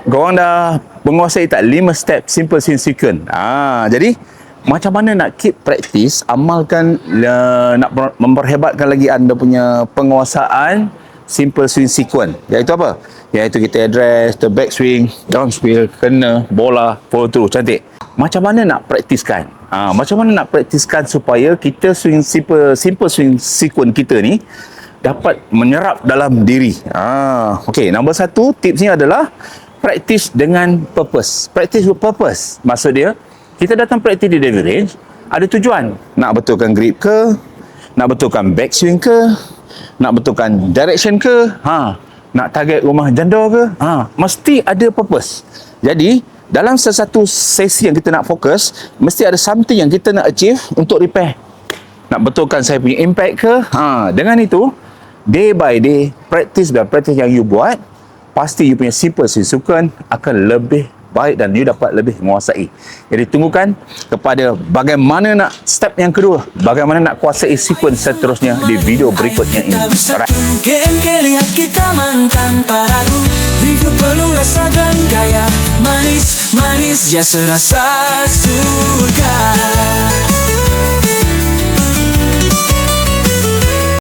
korang dah menguasai tak 5 step simple swing sequence. Jadi macam mana nak keep practice, amalkan, nak memperhebatkan lagi anda punya penguasaan simple swing sequence. Iaitu apa? Iaitu kita address, the back swing, down swing, kena, bola, follow through. Cantik. Macam mana nak praktiskan? Macam mana nak praktiskan supaya kita simple swing sequence kita ni dapat menyerap dalam diri. Okey, nombor 1 tipsnya adalah practice dengan purpose. Practice with purpose. Maksud dia, kita datang practice di David Range, ada tujuan. Nak betulkan grip ke? Nak betulkan backswing ke? Nak betulkan direction ke? Nak target rumah janda ke? Mesti ada purpose. Jadi, dalam satu sesi yang kita nak fokus, mesti ada something yang kita nak achieve untuk repair. Nak betulkan saya punya impact ke? Dengan itu, day by day, practice yang you buat, pasti you punya simple swing sequence akan lebih baik dan you dapat lebih menguasai. Jadi tunggukan kepada bagaimana nak step yang kedua, bagaimana nak kuasai sequence seterusnya di video berikutnya ini. Alright. Lihat kita mantan padaku, hidup penuh rasa dan gaya manis, manis ya serasa surga.